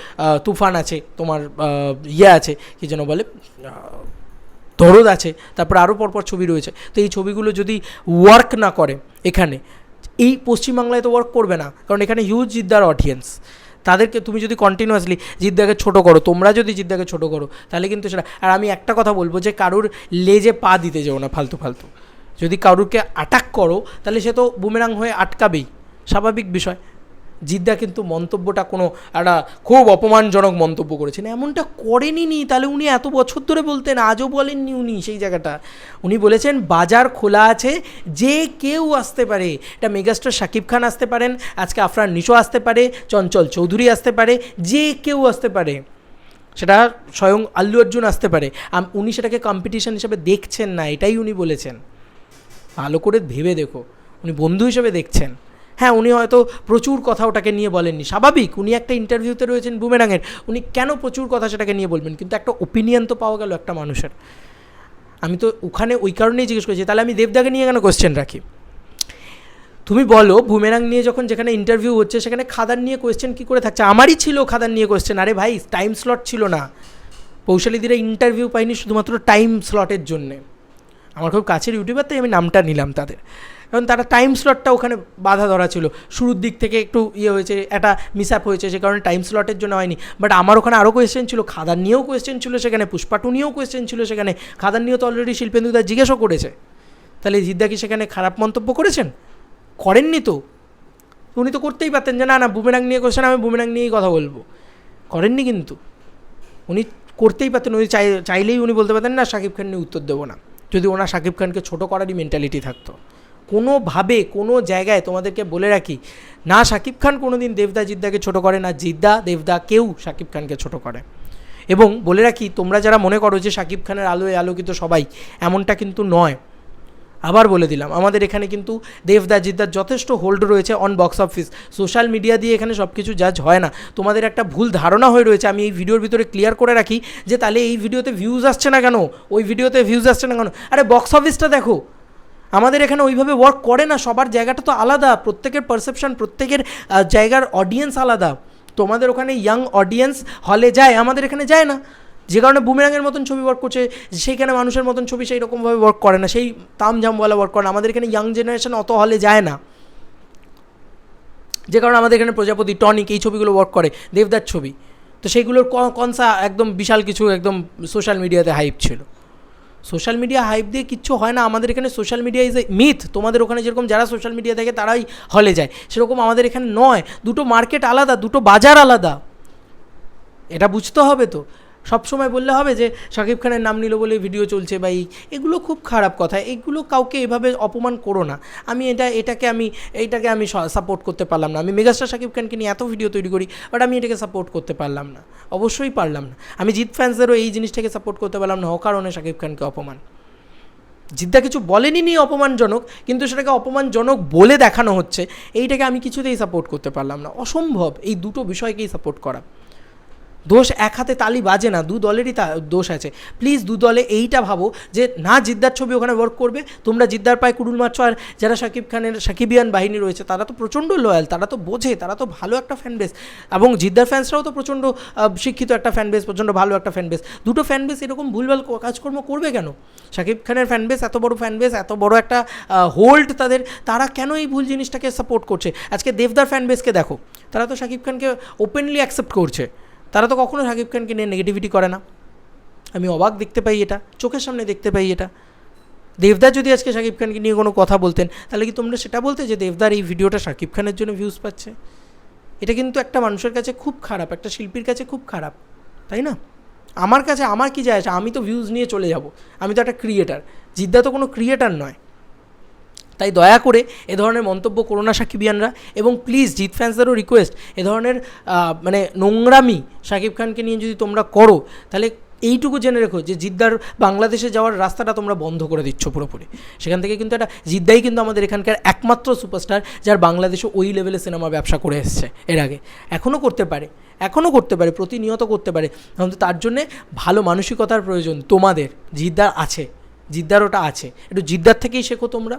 তুফান আছে, তোমার আছে, কী যেন বলে, দরদ আছে, তারপর আরও পরপর ছবি রয়েছে। তো এই ছবিগুলো যদি ওয়ার্ক না করে এখানে, এই পশ্চিমবাংলায় তো ওয়ার্ক করবে না, কারণ এখানে হিউজ জিদ্দার অডিয়েন্স। তাদেরকে তুমি যদি কন্টিনিউয়াসলি জিদ্দাকে ছোটো করো, তোমরা যদি জিদ্দাকে ছোটো করো, তাহলে কিন্তু সেটা। আর আমি একটা কথা বলবো যে কারুর লেজে পা দিতে যাও না ফালতু ফালতু। যদি কারুরকে অ্যাটাক করো তাহলে সে তো বুমেরাং হয়ে আটকাবেই, স্বাভাবিক বিষয়। জিদ্দা কিন্তু মন্তব্যটা কোনো একটা খুব অপমানজনক মন্তব্য করেছেন, এমনটা করেনি। তাহলে উনি এত বছর ধরে বলতেন, আজও বলেননি উনি সেই জায়গাটা। উনি বলেছেন বাজার খোলা আছে, যে কেউ আসতে পারে। এটা মেগাস্টার শাকিব খান আসতে পারেন, আজকে আফরান নিশো আসতে পারে, চঞ্চল চৌধুরী আসতে পারে, যে কেউ আসতে পারে, সেটা স্বয়ং আল্লু অর্জুন আসতে পারে। উনি সেটাকে কম্পিটিশন হিসেবে দেখছেন না, এটাই উনি বলেছেন। ভালো করে ভেবে দেখো, উনি বন্ধু হিসেবে দেখছেন। হ্যাঁ, উনি হয়তো প্রচুর কথা ওটাকে নিয়ে বলেননি, স্বাভাবিক, উনি একটা ইন্টারভিউতে রয়েছেন বুমেরাঙের, উনি কেন প্রচুর কথা সেটাকে নিয়ে বলবেন, কিন্তু একটা ওপিনিয়ন তো পাওয়া গেল একটা মানুষের। আমি তো ওখানে ওই কারণেই জিজ্ঞেস করেছি, তাহলে আমি দেবদাকে নিয়ে কেন কোয়েশ্চেন রাখি? তুমি বলো, বুমেরাং নিয়ে যখন যেখানে ইন্টারভিউ হচ্ছে সেখানে খাদান নিয়ে কোয়েশ্চেন কী করে থাকছে? আমারই ছিল খাদান নিয়ে কোয়েশ্চেন। আরে ভাই, টাইম স্লট ছিল না, পৌশালীদিরা ইন্টারভিউ পাইনি শুধুমাত্র টাইম স্লটের জন্যে। আমার খুব কাছের ইউটিউবার, তাই আমি নামটা নিলাম তাদের, কারণ তারা টাইম স্লটটা ওখানে বাধা ধরা ছিল, শুরুর দিক থেকে একটু হয়েছে, একটা মিস আপ হয়েছে, সে কারণে টাইম স্লটের জন্য হয়নি। বাট আমার ওখানে আরও কোয়েশ্চেন ছিল, খাদান নিয়েও কোয়েশ্চেন ছিল সেখানে, পুষ্পা টু নিয়েও কোয়েশ্চেন ছিল সেখানে, খাদান নিয়েও তো অলরেডি শিল্পেন্দুদা জিজ্ঞাসাও করেছে। তাহলে জিদ্দা কি সেখানে খারাপ মন্তব্য করেছেন? করেননি তো। উনি তো করতেই পারতেন যে না বুমেরাং নিয়ে কোয়েশ্চেন, আমি বুমেরাং নিয়েই কথা বলবো, করেননি কিন্তু। উনি করতেই পারতেন, উনি চাইলেই উনি বলতে পারতেন না শাকিব খান নিয়ে উত্তর দেবো না, যদি ওনার শাকিব খানকে ছোটো করারই মেন্টালিটি থাকতো। কোনোভাবে কোনো জায়গায় তোমাদেরকে বলে রাখি, না শাকিব খান কোনো দিন দেবদা জিদ্দাকে ছোটো করে, না জিদ্দা দেবদা কেউ শাকিব খানকে ছোটো করে। এবং বলে রাখি, তোমরা যারা মনে করো যে শাকিব খানের আলোয় আলোকিত সবাই, এমনটা কিন্তু নয়। আবার বলে দিলাম, আমাদের এখানে কিন্তু দেবদা জিদ্দার যথেষ্ট হোল্ড রয়েছে on box office. Social media দিয়ে এখানে সব কিছু জাজ হয় না। তোমাদের একটা ভুল ধারণা হয়ে রয়েছে, আমি এই ভিডিওর ভিতরে ক্লিয়ার করে রাখি, যে তাহলে এই ভিডিওতে ভিউজ আসছে না কেন, ওই ভিডিওতে ভিউজ আসছে না কেন? আরে বক্স অফিসটা দেখো, আমাদের এখানে ওইভাবে ওয়ার্ক করে না। সবার জায়গাটা তো আলাদা, প্রত্যেকের পারসেপশন, প্রত্যেকের জায়গার অডিয়েন্স আলাদা। তোমাদের ওখানে ইয়াং অডিয়েন্স হলে যায়, আমাদের এখানে যায় না, যে কারণে বুমেরাঙের মতন ছবি ওয়ার্ক করছে, সেইখানে মানুষের মতন ছবি সেই রকমভাবে ওয়ার্ক করে না, সেই তামঝামওয়ালা ওয়ার্ক করে না। আমাদের এখানে ইয়াং জেনারেশন অত হলে যায় না, যে কারণে আমাদের এখানে প্রজাপতি, টনিক এই ছবিগুলো ওয়ার্ক করে, দেবদার ছবি। তো সেইগুলোর কনসা একদম বিশাল কিছু একদম সোশ্যাল মিডিয়াতে হাইপ ছিল। সোশ্যাল মিডিয়া হাইপ দিয়ে কিচ্ছু হয় না। আমাদের এখানে social media is a myth. তোমাদের ওখানে যেরকম যারা সোশ্যাল মিডিয়া থেকে তারাই হলে যায়, সেরকম আমাদের এখানে নয়। দুটো মার্কেট আলাদা, দুটো বাজার আলাদা, এটা বুঝতে হবে। তো সবসময় বললে হবে যে শাকিব খানের নাম নিল বলে ভিডিও চলছে বা এগুলো খুব খারাপ কথা। এগুলো কাউকে এভাবে অপমান করো না। আমি এইটাকে আমি সাপোর্ট করতে পারলাম না। আমি মেগাস্টার শাকিব খানকে নিয়ে এত ভিডিও তৈরি করি, বাট আমি এটাকে সাপোর্ট করতে পারলাম না, অবশ্যই পারলাম না। আমি জিৎ ফ্যান্সদেরও এই জিনিসটাকে সাপোর্ট করতে পারলাম না, অকারণে শাকিব খানকে অপমান। জিদ্দা কিছু বলেনি নি অপমানজনক, কিন্তু সেটাকে অপমানজনক বলে দেখানো হচ্ছে, এইটাকে আমি কিছুতেই সাপোর্ট করতে পারলাম না। অসম্ভব এই দুটো বিষয়কেই সাপোর্ট করা। দোষ এক হাতে তালি বাজে না, দু দলেরই দোষ আছে। প্লিজ দু দলে এইটা ভাবো যে না জিদ্দার ছবি ওখানে ওয়ার্ক করবে, তোমরা জিদ্দার পায়ে কুড়ুল মারছো, আর যারা শাকিব খানের শাকিবিয়ান বাহিনী রয়েছে তারা তো প্রচণ্ড লয়াল, তারা তো বোঝে, তারা তো ভালো একটা ফ্যান বেস, এবং জিদ্দার ফ্যান্সরাও তো প্রচণ্ড শিক্ষিত একটা ফ্যান বেস, প্রচণ্ড ভালো একটা ফ্যান বেস। দুটো ফ্যান বেস এরকম ভুলভাল কাজকর্ম করবে কেন? শাকিব খানের ফ্যান বেস এত বড় ফ্যান বেস, এত বড় একটা হোল্ড তাদের, তারা কেন এই ভুল জিনিসটাকে সাপোর্ট করছে? আজকে দেবদার ফ্যান বেসকে দেখো, তারা তো শাকিব খানকে ওপেনলি অ্যাকসেপ্ট করছে, তারা তো কখনো শাকিব খানকে নিয়ে নেগেটিভিটি করে না। আমি অবাক দেখতে পাই এটা, চোখের সামনে দেখতে পাই এটা। দেবদার যদি আজকে শাকিব খানকে নিয়ে কোনো কথা বলতেন, তাহলে কি তোমরা সেটা বলতে যে দেবদার এই ভিডিওটা শাকিব খানের জন্য ভিউজ পাচ্ছে? এটা কিন্তু একটা মানুষের কাছে খুব খারাপ, একটা শিল্পীর কাছে খুব খারাপ, তাই না? আমার কাছে আমার কি যায় আসে, আমি তো ভিউজ নিয়ে চলে যাব, আমি তো একটা ক্রিয়েটার, জিদ্দা তো কোনো ক্রিয়েটার নয়। তাই দয়া করে এ ধরনের মন্তব্য করো না সাকিবিয়ানরা, এবং প্লিজ জিৎ ফ্যান্সদেরও রিকোয়েস্ট, এ ধরনের মানে নোংরামি শাকিব খানকে নিয়ে যদি তোমরা করো, তাহলে এইটুকু জেনে রেখো যে জিদ্দার বাংলাদেশে যাওয়ার রাস্তাটা তোমরা বন্ধ করে দিচ্ছ পুরোপুরি। সেখান থেকে কিন্তু একটা জিদ্দাই কিন্তু আমাদের এখানকার একমাত্র সুপারস্টার, যার বাংলাদেশে ওই লেভেলে সিনেমা ব্যবসা করে এসছে এর আগে, এখনও করতে পারে, প্রতিনিয়ত করতে পারে, কিন্তু তার জন্যে ভালো মানসিকতার প্রয়োজন তোমাদের। জিদ্দার আছে, জিদ্দার ওটা আছে, একটু জিদ্দার থেকেই শেখো তোমরা।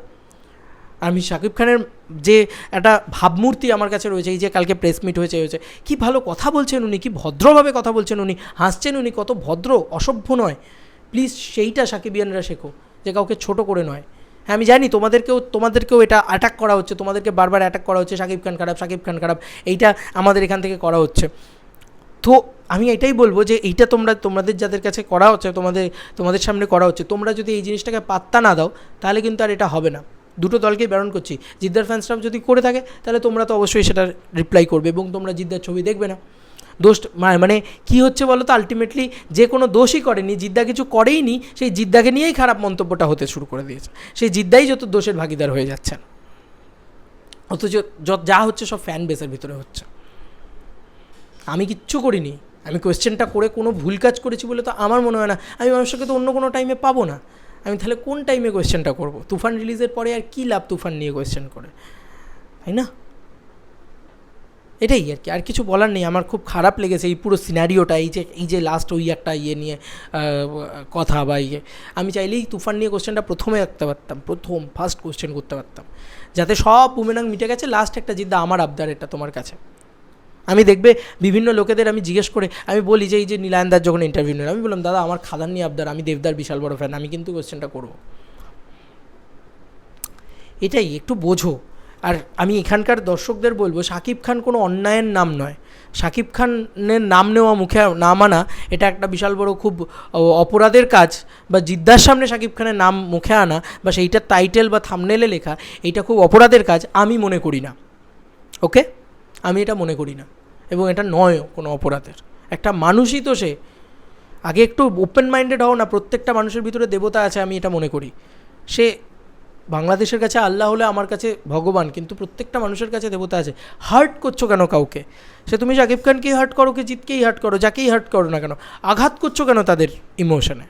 আমি শাকিব খানের যে একটা ভাবমূর্তি আমার কাছে রয়েছে, এই যে কালকে প্রেস মিট হয়েছে, কী ভালো কথা বলছেন উনি, কী ভদ্রভাবে কথা বলছেন উনি, হাসছেন উনি, কত ভদ্র, অসভ্য নয়। প্লিজ সেইটা সাকিবিয়ানরা শেখো, যে কাউকে ছোট করে নয়। হ্যাঁ আমি জানি তোমাদেরকেও এটা অ্যাটাক করা হচ্ছে, তোমাদেরকে বারবার অ্যাটাক করা হচ্ছে, শাকিব খান খারাপ, এইটা আমাদের এখান থেকে করা হচ্ছে। তো আমি এটাই বলবো যে এইটা তোমাদের যাদের কাছে করা হচ্ছে, তোমাদের সামনে করা হচ্ছে, তোমরা যদি এই জিনিসটাকে পাত্তা না দাও, তাহলে কিন্তু আর এটা হবে না। দুটো দলকেই বারণ করছি, জিদ্দার ফ্যান্সরা যদি করে থাকে তাহলে তোমরা তো অবশ্যই সেটার রিপ্লাই করবে, এবং তোমরা জিদ্দার ছবি দেখবে না। দোষ মানে কী হচ্ছে বলো তো, আলটিমেটলি যে কোনো দোষই করেনি, জিদ্দা কিছু করেই নি, সেই জিদ্দাকে নিয়েই খারাপ মন্তব্যটা হতে শুরু করে দিয়েছে, সেই জিদ্দাই যত দোষের ভাগিদার হয়ে যাচ্ছেন, অথচ যা হচ্ছে সব ফ্যান বেসের ভিতরে হচ্ছে। আমি কিচ্ছু করিনি, আমি কোয়েশ্চেনটা করে কোনো ভুল কাজ করেছি বলে তো আমার মনে হয় না, আমি মানুষকে তো অন্য কোনো টাইমে পাবো না, আমি তাহলে কোন টাইমে কোয়েশ্চেনটা করবো? তুফান রিলিজের পরে আর কী লাভ তুফান নিয়ে কোয়েশ্চেন করে, তাই না? এটাই আর কি, আর কিছু বলার নেই। আমার খুব খারাপ লেগেছে এই পুরো সিনারিওটা, এই যে লাস্ট ওই একটা নিয়ে কথা বা আমি চাইলেই তুফান নিয়ে কোয়েশ্চেনটা প্রথমে রাখতে পারতাম, ফার্স্ট কোয়েশ্চেন করতে পারতাম, যাতে সব বুমেরাং মিটে গেছে, লাস্ট একটা জিদ্দা আমার আবদার এটা তোমার কাছে। আমি দেখবে বিভিন্ন লোকেদের আমি জিজ্ঞেস করে আমি বলি যে এই যে নীলায়নদার যখন ইন্টারভিউ নিল, আমি বললাম দাদা আমার খাদান নিয়ে আবদার, আমি দেবদার বিশাল বড় ফ্যান, আমি কিন্তু কোয়েশ্চেনটা করবো। এটাই একটু বোঝো। আর আমি এখানকার দর্শকদের বলবো, শাকিব খান কোনো অন্যায়ের নাম নয়, শাকিব খানের নাম নেওয়া, মুখে নাম আনা, এটা একটা বিশাল বড় খুব অপরাধের কাজ, বা জিদ্দার সামনে শাকিব খানের নাম মুখে আনা বা সেইটার টাইটেল বা থাম্বনেলে লেখা, এইটা খুব অপরাধের কাজ আমি মনে করি না। ওকে, আমি এটা মনে করি না, এবং এটা নয়ও কোনো অপরাধের। একটা মানুষই তো সে, আগে একটু ওপেন মাইন্ডেড হও না, প্রত্যেকটা মানুষের ভিতরে দেবতা আছে, আমি এটা মনে করি। সে বাংলাদেশের কাছে আল্লাহ হলে আমার কাছে ভগবান, কিন্তু প্রত্যেকটা মানুষের কাছে দেবতা আছে। হার্ট করছো কেন কাউকে? সে তুমি শাকিব খানকেই হার্ট করো, কি জিতকেই হার্ট করো, যাকেই হার্ট করো না কেন, আঘাত করছো কেন তাদের ইমোশনে?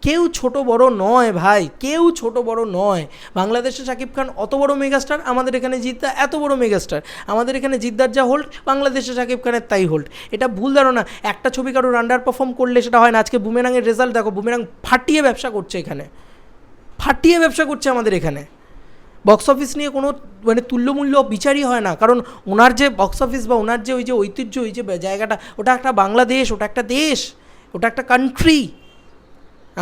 কেউ ছোট বড় নয় ভাই, কেউ ছোট বড় নয়। বাংলাদেশে শাকিব খান অত বড় মেগাস্টার, আমাদের এখানে জিদ্দা এত বড় মেগাস্টার, আমাদের এখানে জিদ্দার যা হোল্ড, বাংলাদেশে শাকিব খানের তাই হোল্ড। এটা ভুল ধারণা। একটা ছবি কারোর আন্ডার পারফর্ম করলে সেটা হয় না। আজকে বুমেরাংয়ের রেজাল্ট দেখো, বুমেরাং ফাটিয়ে ব্যবসা করছে এখানে, ফাটিয়ে ব্যবসা করছে আমাদের এখানে। বক্স অফিস নিয়ে কোনো মানে তুল্যমূল্য বিচারই হয় না, কারণ ওনার যে বক্স অফিস বা ওনার যে ওই যে ঐতিহ্য, ওই যে জায়গাটা, ওটা একটা বাংলাদেশ, ওটা একটা দেশ, ওটা একটা কান্ট্রি।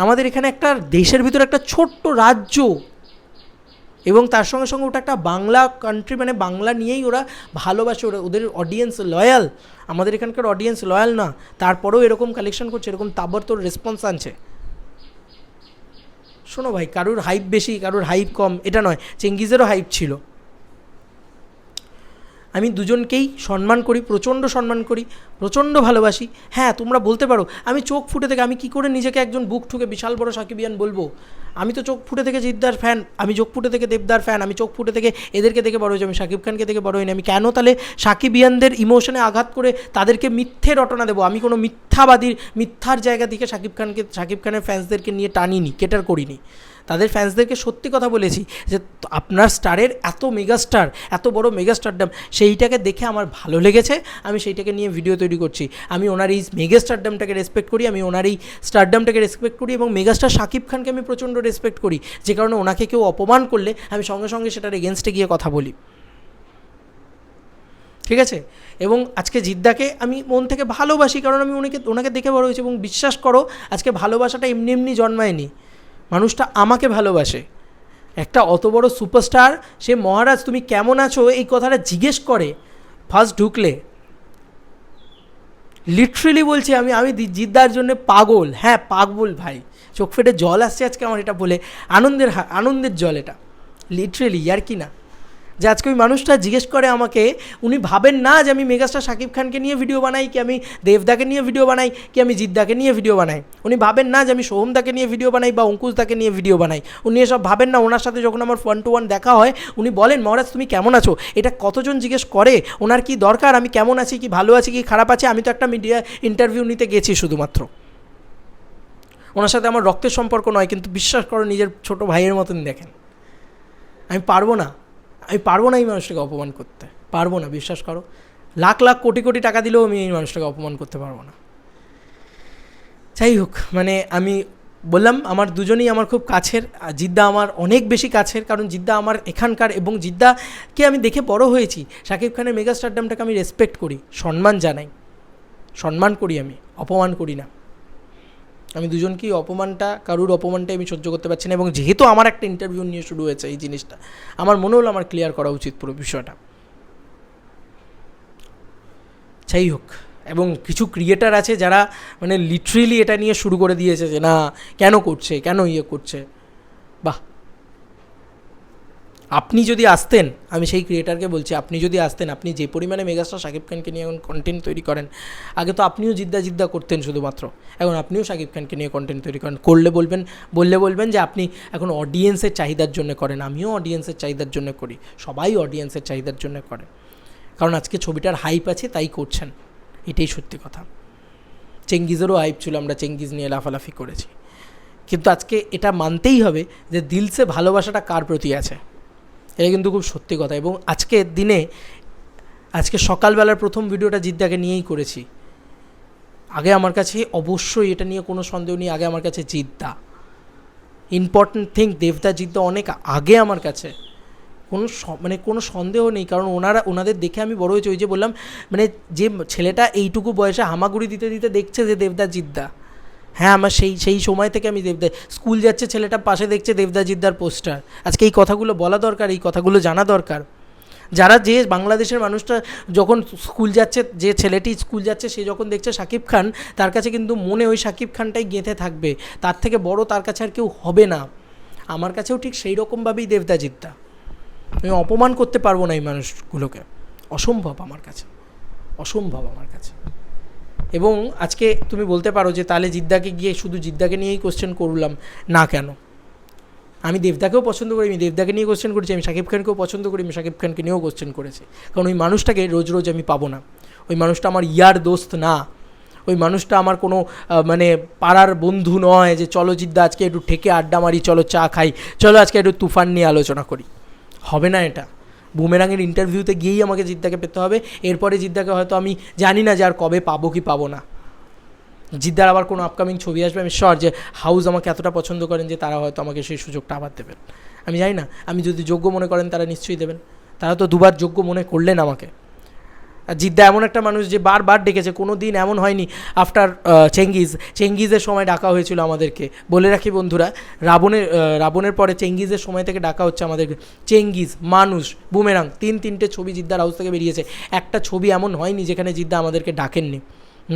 আমাদের এখানে একটা দেশের ভিতরে একটা ছোট্ট রাজ্য, এবং তার সঙ্গে সঙ্গে ওটা একটা বাংলা কান্ট্রি, মানে বাংলা নিয়েই ওরা ভালোবাসে, ওদের অডিয়েন্স লয়াল। আমাদের এখানকার অডিয়েন্স লয়াল না, তারপরেও এরকম কালেকশন করছে, এরকম তাবড়তোড় রেসপন্স আনছে। শোনো ভাই, কারুর হাইপ বেশি কারুর হাইপ কম এটা নয়, চেঙ্গিজেরও হাইপ ছিল। আমি দুজনকেই সম্মান করি, প্রচণ্ড সম্মান করি, প্রচণ্ড ভালোবাসি। হ্যাঁ তোমরা বলতে পারো আমি চোখ ফুটে থেকে, আমি কি করে নিজেকে একজন বুক ঠুকে বিশাল বড় সাকিবিয়ান বলবো? আমি তো চোখ ফুটে থেকে জিদ্দার ফ্যান, আমি চোখ ফুটে থেকে দেবদার ফ্যান, আমি চোখ ফুটে থেকে এদেরকে দেখে বড় হয়েছি, আমি শাকিব খানকে দেখে বড় হইনি। আমি কেন তাহলে সাকিবিয়ানদের ইমোশনে আঘাত করে তাদেরকে মিথ্যে রটনা দেবো? আমি কোনো মিথ্যার জায়গা থেকে শাকিব খানের ফ্যান্সদেরকে নিয়ে টানিনি, কেটার করিনি। তাদের ফ্যান্সদেরকে সত্যি কথা বলেছি যে আপনার স্টারের এত মেগাস্টার, এত বড় মেগাস্টারডাম, সেইটাকে দেখে আমার ভালো লেগেছে, আমি সেইটাকে নিয়ে ভিডিও তৈরি করছি। আমি ওনার এই মেগাস্টারডামটাকে রেসপেক্ট করি, আমি ওনার এই স্টারডামটাকে রেসপেক্ট করি, এবং মেগাস্টার শাকিব খানকে আমি প্রচণ্ড রেসপেক্ট করি, যে কারণে ওনাকে কেউ অপমান করলে আমি সঙ্গে সঙ্গে সেটার এগেনস্টে গিয়ে কথা বলি, ঠিক আছে? এবং আজকে জিদ্দাকে আমি মন থেকে ভালোবাসি, কারণ আমি ওনাকে দেখে বড় হয়েছি, এবং বিশ্বাস করো আজকে ভালোবাসাটা এমনি এমনি জন্মায়নি, মানুষটা আমাকে ভালোবাসে। একটা অত বড় সুপারস্টার, সে মহারাজ তুমি কেমন আছো এই কথাটা জিজ্ঞেস করে ফার্স্ট ঢুকলে। লিটারেলি বলছি আমি জিদ্দার জন্য পাগল, হ্যাঁ পাগল ভাই, চোখ ফেটে জল আসছে আজকে আমার এটা বলে, আনন্দের জল এটা, লিটারেলি আর কি না, যে আজকে ওই মানুষটা জিজ্ঞেস করে আমাকে, উনি ভাবেন না যে আমি মেগাস্টার শাকিব খানকে নিয়ে ভিডিও বানাই, কি আমি দেবদাকে নিয়ে ভিডিও বানাই, কি আমি জিদ্দাকে নিয়ে ভিডিও বানাই। উনি ভাবেন না যে আমি সোহমদাকে নিয়ে ভিডিও বানাই বা অঙ্কুশদাকে নিয়ে ভিডিও বানাই, উনি এসব ভাবেন না। ওনার সাথে যখন আমার 1-to-1 দেখা হয়, উনি বলেন মহারাজ তুমি কেমন আছো, এটা কতজন জিজ্ঞেস করে, ওনার কি দরকার আমি কেমন আছি, কি ভালো আছি কি খারাপ আছি, আমি তো একটা মিডিয়া ইন্টারভিউ নিতে গেছি শুধুমাত্র, ওনার সাথে আমার রক্তের সম্পর্ক নয়, কিন্তু বিশ্বাস করো নিজের ছোটো ভাইয়ের মতন দেখেন। আমি পারবো না এই মানুষটাকে অপমান করতে, পারবো না, বিশ্বাস করো, লাখ লাখ কোটি কোটি টাকা দিলেও আমি এই মানুষটাকে অপমান করতে পারবো না। যাই হোক, মানে আমি বললাম আমার দুজনেই আমার খুব কাছের, জিদ্দা আমার অনেক বেশি কাছের, কারণ জিদ্দা আমার এখানকার, এবং জিদ্দাকে আমি দেখে বড় হয়েছি। শাকিব খানের মেগাস্টারডামটাকে আমি রেসপেক্ট করি, সম্মান করি, আমি অপমান করি না। আমি দুজনকেই কারুর অপমানটাই আমি সহ্য করতে পারছি না, এবং যেহেতু আমার একটা ইন্টারভিউ নিয়ে শুরু হয়েছে এই জিনিসটা, আমার মনে হলো আমার ক্লিয়ার করা উচিত পুরো বিষয়টা। যাই হোক, এবং কিছু ক্রিয়েটার আছে যারা মানে লিটারেলি এটা নিয়ে শুরু করে দিয়েছে যে না কেন করছে, বাহ, আপনি যদি আসতেন, আমি সেই ক্রিয়েটারকে বলছি, আপনি যদি আসতেন, আপনি যে পরিমাণে মেগাস্টার শাকিব খানকে নিয়ে এখন কন্টেন্ট তৈরি করেন, আগে তো আপনিও জিদ্দা করতেন শুধুমাত্র, এখন আপনিও শাকিব খানকে নিয়ে কন্টেন্ট তৈরি করেন, বলবেন যে আপনি এখন অডিয়েন্সের চাহিদার জন্য করেন, আমিও অডিয়েন্সের চাহিদার জন্য করি, সবাই অডিয়েন্সের চাহিদার জন্য করে, কারণ আজকে ছবিটার হাইপ আছে তাই করছেন, এটাই সত্যি কথা। চেঙ্গিজেরও হাইপ ছিল, আমরা চেঙ্গিজ নিয়ে লাফালাফি করেছি, কিন্তু আজকে এটা মানতেই হবে যে দিলসে ভালোবাসাটা কার প্রতি আছে, এটা কিন্তু খুব সত্যি কথা। এবং আজকে সকালবেলার প্রথম ভিডিওটা জিদ্দাকে নিয়েই করেছি। আগে আমার কাছে অবশ্যই এটা নিয়ে কোনো সন্দেহ নেই, আগে আমার কাছে জিদ্দা ইম্পর্ট্যান্ট থিং, দেবদা জিদ্দা অনেক আগে আমার কাছে, কোনো সন্দেহ নেই, কারণ ওনাদের দেখে আমি বড় হয়েছি। ওই যে বললাম, মানে যে ছেলেটা এইটুকু বয়সে হামাগুড়ি দিতে দিতে দেখছে যে দেবদা জিদ্দা, হ্যাঁ আমার সেই সময় থেকে আমি স্কুল যাচ্ছে ছেলেটা, পাশে দেখছে দেবদা জিদ্দার পোস্টার। আজকে এই কথাগুলো বলা দরকার, এই কথাগুলো জানা দরকার। যে বাংলাদেশের মানুষটা যখন স্কুল যাচ্ছে, যে ছেলেটি স্কুল যাচ্ছে সে যখন দেখছে শাকিব খান, তার কাছে কিন্তু মনে ওই শাকিব খানটাই গেঁথে থাকবে, তার থেকে বড় তার কাছে আর কেউ হবে না। আমার কাছেও ঠিক সেই রকমভাবেই দেবদা জিদ্দা, আমি অপমান করতে পারবো না এই মানুষগুলোকে, অসম্ভব আমার কাছে। এবং আজকে তুমি বলতে পারো যে তাহলে জিদ্দাকে গিয়ে শুধু জিদ্দাকে নিয়েই কোশ্চেন করলাম না কেন, আমি দেবদাকেও পছন্দ করি, আমি দেবদাকে নিয়ে কোশ্চেন করেছি, আমি শাকিব খানকেও পছন্দ করি, আমি শাকিব খানকে নিয়েও কোশ্চেন করেছি, কারণ ওই মানুষটাকে রোজ রোজ আমি পাবো না, ওই মানুষটা আমার ইয়ার দোস্ত না, ওই মানুষটা আমার কোনো মানে পাড়ার বন্ধু নয় যে চলো জিদ্দা আজকে একটু ঠেকে আড্ডা মারি, চলো চা খাই, চলো আজকে একটু তুফান নিয়ে আলোচনা করি, হবে না এটা। বুমেরাঙের ইন্টারভিউতে গিয়েই আমাকে জিদ্দাকে পেতে হবে, এরপরে জিদ্দাকে হয়তো আমি জানি না যে আর কবে পাবো কি পাবো না। জিদ্দার আবার কোনো আপকামিং ছবি আসবে, আমি শিওর যে হাউস আমাকে এতটা পছন্দ করেন যে তারা হয়তো আমাকে সেই সুযোগটা আবার দেবেন, আমি জানি না, আমি যদি যোগ্য মনে করেন তারা নিশ্চয়ই দেবেন, তারা তো দুবার যোগ্য মনে করলেন আমাকে। আর জিদ্দা এমন একটা মানুষ যে বারবার ডেকেছে, কোনো দিন এমন হয়নি আফটার চেঙ্গিজের সময় ডাকা হয়েছিল আমাদেরকে, বলে রাখি বন্ধুরা, রাবণের পরে চেঙ্গিজের সময় থেকে ডাকা হচ্ছে আমাদেরকে, চেঙ্গিজ, মানুষ, বুমেরাং, তিনটে ছবি জিদ্দার হাউস থেকে বেরিয়েছে, একটা ছবি এমন হয়নি যেখানে জিদ্দা আমাদেরকে ডাকেননি।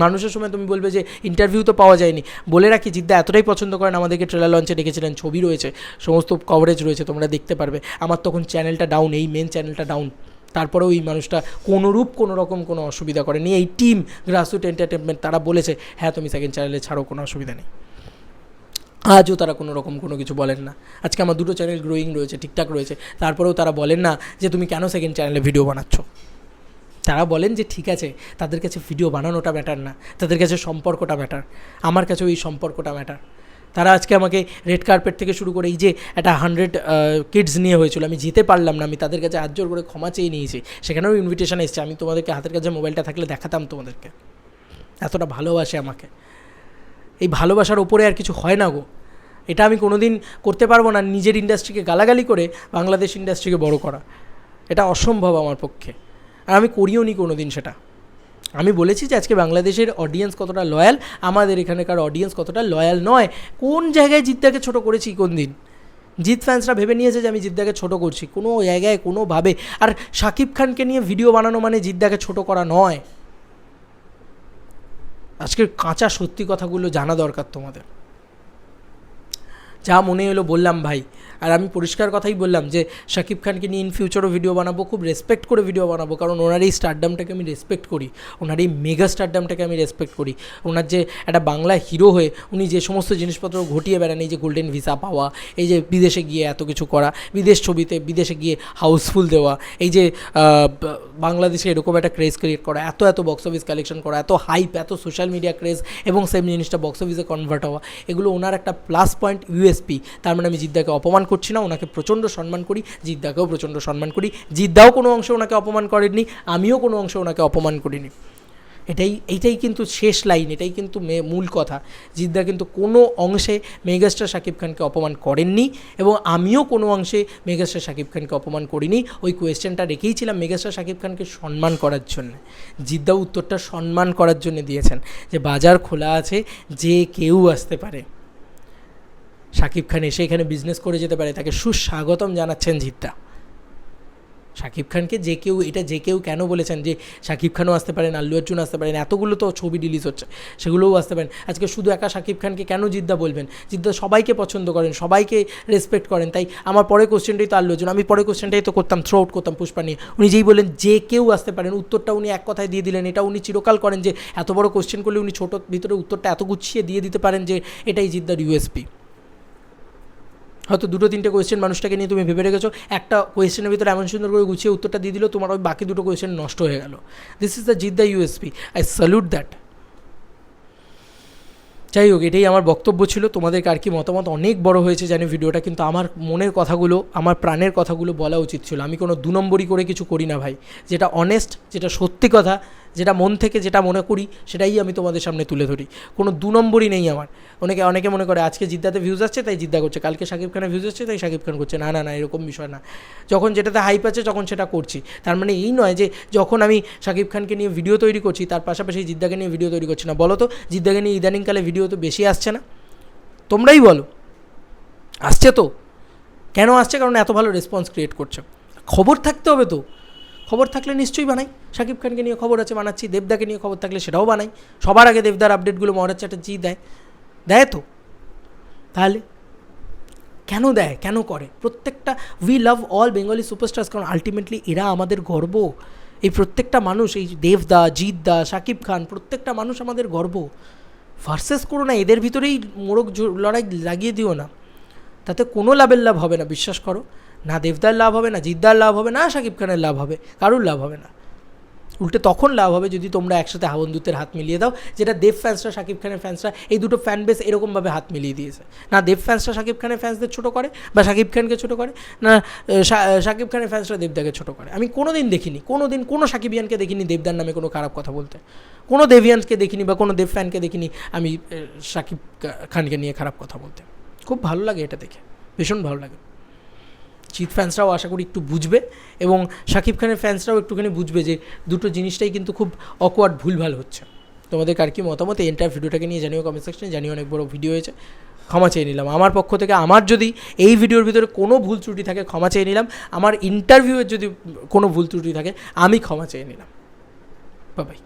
মানুষের সময় তুমি বলবে যে ইন্টারভিউ তো পাওয়া যায়নি, বলে রাখি জিদ্দা এতটাই পছন্দ করেন আমাদেরকে, ট্রেলার লঞ্চে ডেকেছিলেন, ছবি রয়েছে, সমস্ত কভারেজ রয়েছে, তোমরা দেখতে পারবে। আমার তখন চ্যানেলটা ডাউন, এই মেন চ্যানেলটা ডাউন, তারপরেও এই মানুষটা কোনো রকম কোনো অসুবিধা করেনি। এই টিম গ্রাসরুট এন্টারটেনমেন্ট তারা বলেছে হ্যাঁ তুমি সেকেন্ড চ্যানেলে ছাড়ো, কোনো অসুবিধা নেই, আজও তারা কোনো রকম কোনো কিছু বলেন না। আজকে আমার দুটো চ্যানেল গ্রোয়িং রয়েছে, ঠিকঠাক রয়েছে, তারপরেও তারা বলেন না যে তুমি কেন সেকেন্ড চ্যানেলে ভিডিও বানাচ্ছ। তারা বলেন যে ঠিক আছে, তাদের কাছে ভিডিও বানানোটা ম্যাটার না, তাদের কাছে সম্পর্কটা ম্যাটার, আমার কাছেও এই সম্পর্কটা ম্যাটার। তারা আজকে আমাকে রেড কার্পেট থেকে শুরু করে এই যে একটা 100 কিডস নিয়ে হয়েছিল, আমি যেতে পারলাম না, আমি তাদের কাছে হাত জোর করে ক্ষমা চেয়ে নিয়েছি, সেখানেও ইনভিটেশন এসেছে, আমি তোমাদেরকে হাতের কাছে মোবাইলটা থাকলে দেখাতাম তোমাদেরকে, এতটা ভালোবাসে আমাকে। এই ভালোবাসার ওপরে আর কিছু হয় না গো, এটা আমি কোনো দিন করতে পারবো না, নিজের ইন্ডাস্ট্রিকে গালাগালি করে বাংলাদেশ ইন্ডাস্ট্রিকে বড় করা, এটা অসম্ভব আমার পক্ষে, আর আমি করিও নি কোনো দিন সেটা। আমি বলেছি যে আজকে বাংলাদেশের অডিয়েন্স কতটা লয়াল, আমাদের এখানকার অডিয়েন্স কতটা লয়াল নয়। কোন জায়গায় জিদ্দাকে ছোটো করেছি কোন দিন? জিৎ ফ্যান্সরা ভেবে নিয়েছে যে আমি জিদ্দাকে ছোটো করছি, কোনো জায়গায় কোনোভাবে। আর শাকিব খানকে নিয়ে ভিডিও বানানো মানে জিদ্দাকে ছোটো করা নয়। আজকের কাঁচা সত্যি কথাগুলো জানা দরকার তোমাদের। যা মনে এলো বললাম ভাই, আর আমি পরিষ্কার কথাই বললাম যে শাকিব খানকে নিয়ে ইন ফিউচারও ভিডিও বানাবো, খুব রেসপেক্ট করে ভিডিও বানাবো, কারণ ওনার এই স্টারডামটাকে আমি রেসপেক্ট করি, ওনার এই মেগা স্টারডামটাকে আমি রেসপেক্ট করি। ওনার যে একটা বাংলা হিরো হয়ে উনি যে সমস্ত জিনিসপত্র ঘটিয়ে বেড়ান, এই যে গোল্ডেন ভিসা পাওয়া, এই যে বিদেশে গিয়ে এত কিছু করা, বিদেশ ছবিতে বিদেশে গিয়ে হাউসফুল দেওয়া, এই যে বাংলাদেশে এরকম একটা ক্রেজ ক্রিয়েট করা, এত এত বক্স অফিস কালেকশন করা, এত হাইপ, এত সোশ্যাল মিডিয়া ক্রেজ, এবং সেম জিনিসটা বক্স অফিসে কনভার্ট হওয়া, এগুলো ওনার একটা প্লাস পয়েন্ট, ইউএসপি। তার মানে আমি জিদ্দাকে অপমান করছি না, ওনাকে প্রচণ্ড সম্মান করি, জিদ্দাকেও প্রচণ্ড সম্মান করি। জিদ্দাও কোনো অংশে ওনাকে অপমান করেননি, আমিও কোনো অংশে ওনাকে অপমান করিনি। এইটাই কিন্তু শেষ লাইন, এটাই কিন্তু মূল কথা। জিদ্দা কিন্তু কোনো অংশে মেগাস্টার শাকিব খানকে অপমান করেননি, এবং আমিও কোনো অংশে মেগাস্টার শাকিব খানকে অপমান করিনি। ওই কোয়েশ্চেনটা রেখেইছিলাম মেগাস্টার শাকিব খানকে সম্মান করার জন্য। জিদ্দা উত্তরটা সম্মান করার জন্য দিয়েছেন, যে বাজার খোলা আছে, যে কেউ আসতে পারে, শাকিব খান এসে এখানে বিজনেস করে যেতে পারে, তাকে সুস্বাগতম জানাচ্ছেন জিদ্দা। শাকিব খানকে যে কেউ, এটা যে কেউ কেন বলেছেন যে শাকিব খানও আসতে পারেন, আল্লু অর্জুন আসতে পারেন, এতগুলো তো ছবি রিলিজ হচ্ছে, সেগুলোও আসতে পারেন। আজকে শুধু একা শাকিব খানকে কেন জিদ্দা বলবেন? জিদ্দা সবাইকে পছন্দ করেন, সবাইকে রেসপেক্ট করেন। তাই আমার পরের কোশ্চেনটাই তো আল্লু অর্জুন, আমি পরের কোশ্চেনটাই তো করতাম, থ্রো আউট করতাম পুষ্পা নিয়ে। উনি যেই বললেন যে কেউ আসতে পারেন, উত্তরটা উনি এক কথায় দিয়ে দিলেন। এটা উনি চিরকাল করেন, যে এত বড় কোশ্চেন করলে উনি ছোটোর ভিতরে উত্তরটা এত গুছিয়ে দিয়ে দিতে পারেন, যে এটাই জিদ্দার ইউএসপি। হয়তো দুটো তিনটে কোয়েশ্চেন মানুষটাকে নিয়ে তুমি ভেবে রেখেছো, একটা কোয়েশ্চেনের ভিতরে এমন সুন্দর করে গুছিয়ে উত্তরটা দিয়ে দিল, তোমার ওই বাকি দুটো কোয়েশ্চেন নষ্ট হয়ে গেল। This is the Jeddah USP, I salute that. যাই হোক, এটাই আমার বক্তব্য ছিল। তোমাদের আর কি মতামত অনেক বড় হয়েছে জানি ভিডিওটা, কিন্তু আমার মনের কথাগুলো, আমার প্রাণের কথাগুলো বলা উচিত ছিল। আমি কোনো দু নম্বরই করে কিছু করি না ভাই, যেটা অনেস্ট, যেটা সত্যি কথা, যেটা মন থেকে যেটা মনে করি, সেটাই আমি তোমাদের সামনে তুলে ধরি। কোনো দু নম্বরই নেই আমার। অনেকে মনে করে আজকে জিদ্দাতে ভিউজ আসছে তাই জিদ্দা করছে, কালকে শাকিব খানের ভিউজ আসছে তাই শাকিব খান করছে। না না না, এরকম বিষয় না। যখন যেটাতে হাইপ আছে তখন সেটা করছি। তার মানে এই নয় যে যখন আমি শাকিব খানকে নিয়ে ভিডিও তৈরি করছি তার পাশাপাশি জিদ্দাকে নিয়ে ভিডিও তৈরি করছি না। বলো তো, জিদ্দাকে নিয়ে ইদানিংকালে ভিডিও তো বেশি আসছে না? তোমরাই বলো, আসছে তো? কেন আসছে? কারণ এত ভালো রেসপন্স ক্রিয়েট করছে। খবর থাকতে হবে তো, খবর থাকলে নিশ্চয়ই বানাই। শাকিব খানকে নিয়ে খবর আছে, বানাচ্ছি। দেবদাকে নিয়ে খবর থাকলে সেটাও বানাই। সবার আগে দেবদার আপডেটগুলো মহারাজ চ্যাটার্জি দেয় তো। তাহলে কেন দেয়, কেন করে? প্রত্যেকটা, we love all Bengali superstars, কারণ আলটিমেটলি এরা আমাদের গর্ব। এই প্রত্যেকটা মানুষ, এই দেবদা, জিদ্দা, শাকিব খান, প্রত্যেকটা মানুষ আমাদের গর্ব। ভার্সেস করো না, এদের ভিতরেই মোড়ক লড়াই লাগিয়ে দিও না, তাতে কোনো লাভের লাভ হবে না, বিশ্বাস করো। না দেবদার লাভ হবে, না জিদ্দার লাভ হবে, না শাকিব খানের লাভ হবে, কারুর লাভ হবে না। উল্টে তখন লাভ হবে যদি তোমরা একসাথে বন্ধুত্বের হাত মিলিয়ে দাও, যেটা দেব ফ্যান্সরা, শাকিব খানের ফ্যান্সরা, এই দুটো ফ্যান বেস এরকমভাবে হাত মিলিয়ে দিয়েছে। না দেব ফ্যান্সরা শাকিব খানের ফ্যান্সদের ছোটো করে বা শাকিব খানকে ছোটো করে, না শাকিব খানের ফ্যান্সরা দেবদাকে ছোটো করে। আমি কোনো দিন দেখিনি, কোনো শাকিবিয়ানকে দেখিনি দেবদার নামে কোনো খারাপ কথা বলতে, কোনো দেবিয়ানকে দেখিনি বা কোনো দেব ফ্যানকে দেখিনি আমি শাকিব খানকে নিয়ে খারাপ কথা বলতে। খুব ভালো লাগে এটা দেখে, ভীষণ ভালো লাগে। জিৎ ফ্যান্সরাও আশা করি একটু বুঝবে, এবং শাকিব খানের ফ্যান্সরাও একটুখানি বুঝবে যে দুটো জিনিসটাই কিন্তু খুব অকওয়ার্ড, ভুলভাল হচ্ছে। তোমাদের কার কি মতামত এই এন্টার ভিডিওটাকে নিয়ে জানিও কমেন্ট সেকশনে। জানিও অনেক বড় ভিডিও হয়েছে, ক্ষমা চেয়ে নিলাম আমার পক্ষ থেকে। আমার যদি এই ভিডিওর ভিতরে কোনো ভুল ত্রুটি থাকে ক্ষমা চেয়ে নিলাম। আমার ইন্টারভিউয়ের যদি কোনো ভুল ত্রুটি থাকে আমি ক্ষমা চেয়ে নিলাম। Bye bye.